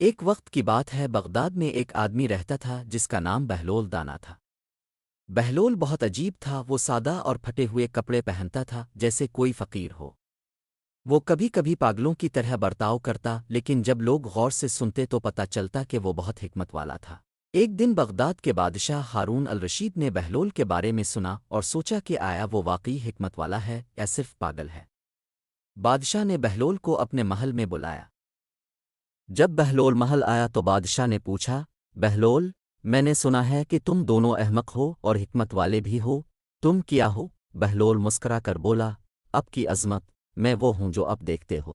ایک وقت کی بات ہے، بغداد میں ایک آدمی رہتا تھا جس کا نام بہلول دانا تھا۔ بہلول بہت عجیب تھا، وہ سادہ اور پھٹے ہوئے کپڑے پہنتا تھا جیسے کوئی فقیر ہو۔ وہ کبھی کبھی پاگلوں کی طرح برتاؤ کرتا، لیکن جب لوگ غور سے سنتے تو پتہ چلتا کہ وہ بہت حکمت والا تھا۔ ایک دن بغداد کے بادشاہ ہارون الرشید نے بہلول کے بارے میں سنا اور سوچا کہ آیا وہ واقعی حکمت والا ہے یا صرف پاگل ہے۔ بادشاہ نے بہلول کو اپنے محل میں بلایا۔ جب بہلول محل آیا تو بادشاہ نے پوچھا، بہلول، میں نے سنا ہے کہ تم دونوں احمق ہو اور حکمت والے بھی ہو، تم کیا ہو؟ بہلول مسکرا کر بولا، اب کی عظمت، میں وہ ہوں جو اب دیکھتے ہو۔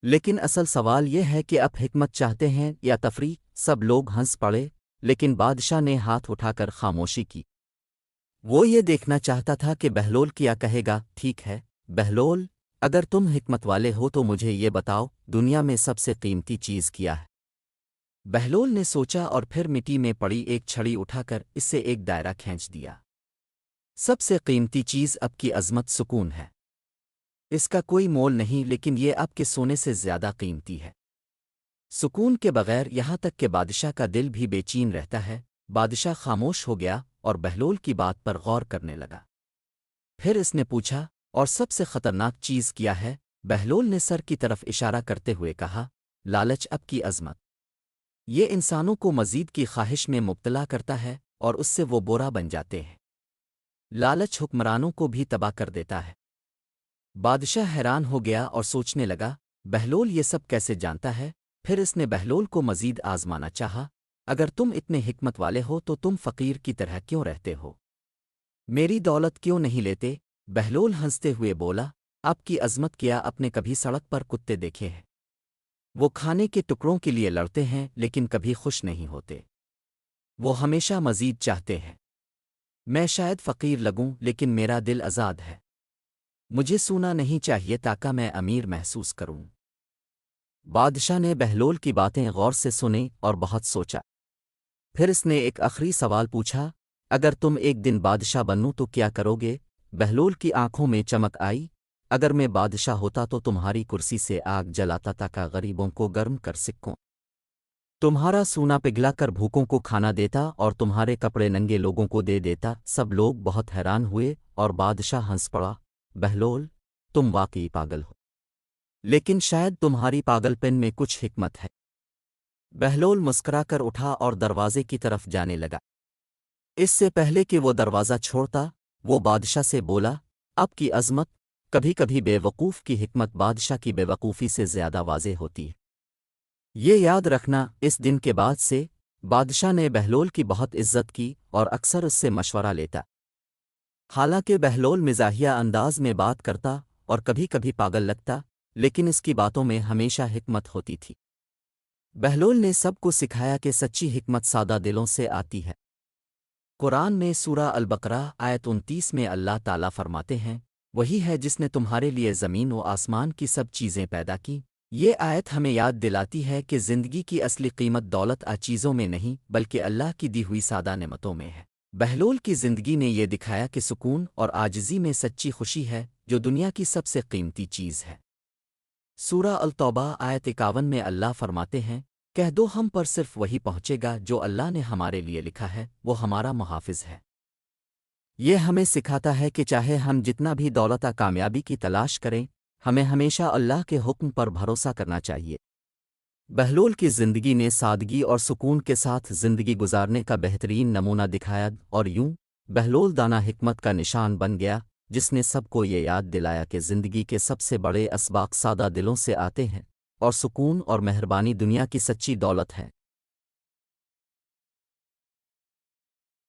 لیکن اصل سوال یہ ہے کہ اب حکمت چاہتے ہیں یا تفریح؟ سب لوگ ہنس پڑے، لیکن بادشاہ نے ہاتھ اٹھا کر خاموشی کی۔ وہ یہ دیکھنا چاہتا تھا کہ بہلول کیا کہے گا۔ ٹھیک ہے بہلول، اگر تم حکمت والے ہو تو مجھے یہ بتاؤ، دنیا میں سب سے قیمتی چیز کیا ہے؟ بہلول نے سوچا اور پھر مٹی میں پڑی ایک چھڑی اٹھا کر اس سے ایک دائرہ کھینچ دیا۔ سب سے قیمتی چیز اب کی عظمت، سکون ہے۔ اس کا کوئی مول نہیں، لیکن یہ اب کے سونے سے زیادہ قیمتی ہے۔ سکون کے بغیر یہاں تک کہ بادشاہ کا دل بھی بے چین رہتا ہے۔ بادشاہ خاموش ہو گیا اور بہلول کی بات پر غور کرنے لگا۔ پھر اس نے پوچھا، اور سب سے خطرناک چیز کیا ہے؟ بہلول نے سر کی طرف اشارہ کرتے ہوئے کہا، لالچ اب کی عظمت۔ یہ انسانوں کو مزید کی خواہش میں مبتلا کرتا ہے اور اس سے وہ برا بن جاتے ہیں۔ لالچ حکمرانوں کو بھی تباہ کر دیتا ہے۔ بادشاہ حیران ہو گیا اور سوچنے لگا، بہلول یہ سب کیسے جانتا ہے؟ پھر اس نے بہلول کو مزید آزمانا چاہا، اگر تم اتنے حکمت والے ہو تو تم فقیر کی طرح کیوں رہتے ہو؟ میری دولت کیوں نہیں لیتے؟ بہلول ہنستے ہوئے بولا، آپ کی عظمت کیا آپ نے کبھی سڑک پر کتے دیکھے ہیں؟ وہ کھانے کے ٹکڑوں کے لیے لڑتے ہیں لیکن کبھی خوش نہیں ہوتے۔ وہ ہمیشہ مزید چاہتے ہیں۔ میں شاید فقیر لگوں لیکن میرا دل آزاد ہے۔ مجھے سونا نہیں چاہیے تاکہ میں امیر محسوس کروں۔ بادشاہ نے بہلول کی باتیں غور سے سنیں اور بہت سوچا۔ پھر اس نے ایک آخری سوال پوچھا، اگر تم ایک دن بادشاہ بنو تو کیا کرو گے؟ بہلول کی آنکھوں میں چمک آئی، اگر میں بادشاہ ہوتا تو تمہاری کرسی سے آگ جلاتا تاکہ غریبوں کو گرم کر سکوں، تمہارا سونا پگھلا کر بھوکوں کو کھانا دیتا اور تمہارے کپڑے ننگے لوگوں کو دے دیتا۔ سب لوگ بہت حیران ہوئے اور بادشاہ ہنس پڑا، بہلول، تم واقعی پاگل ہو، لیکن شاید تمہاری پاگل پن میں کچھ حکمت ہے۔ بہلول مسکرا کر اٹھا اور دروازے کی طرف جانے لگا۔ اس سے پہلے کہ وہ دروازہ چھوڑتا، وہ بادشاہ سے بولا، اب کی عظمت، کبھی کبھی بے وقوف کی حکمت بادشاہ کی بے وقوفی سے زیادہ واضح ہوتی ہے۔ یہ یاد رکھنا۔ اس دن کے بعد سے بادشاہ نے بہلول کی بہت عزت کی اور اکثر اس سے مشورہ لیتا۔ حالانکہ بہلول مزاحیہ انداز میں بات کرتا اور کبھی کبھی پاگل لگتا، لیکن اس کی باتوں میں ہمیشہ حکمت ہوتی تھی۔ بہلول نے سب کو سکھایا کہ سچی حکمت سادہ دلوں سے آتی ہے۔ قرآن میں سورہ البقرہ آیت 29 میں اللہ تعالیٰ فرماتے ہیں، وہی ہے جس نے تمہارے لیے زمین و آسمان کی سب چیزیں پیدا کی۔ یہ آیت ہمیں یاد دلاتی ہے کہ زندگی کی اصلی قیمت دولت چیزوں میں نہیں بلکہ اللہ کی دی ہوئی سادہ نعمتوں میں ہے۔ بہلول کی زندگی نے یہ دکھایا کہ سکون اور عاجزی میں سچی خوشی ہے، جو دنیا کی سب سے قیمتی چیز ہے۔ سورہ التوبہ آیت 51 میں اللہ فرماتے ہیں، کہہ دو ہم پر صرف وہی پہنچے گا جو اللہ نے ہمارے لیے لکھا ہے، وہ ہمارا محافظ ہے۔ یہ ہمیں سکھاتا ہے کہ چاہے ہم جتنا بھی دولت کامیابی کی تلاش کریں، ہمیں ہمیشہ اللہ کے حکم پر بھروسہ کرنا چاہیے۔ بہلول کی زندگی نے سادگی اور سکون کے ساتھ زندگی گزارنے کا بہترین نمونہ دکھایا، اور یوں بہلول دانا حکمت کا نشان بن گیا، جس نے سب کو یہ یاد دلایا کہ زندگی کے سب سے بڑے اسباق سادہ دلوں سے آتے ہیں، اور سکون اور مہربانی دنیا کی سچی دولت ہے۔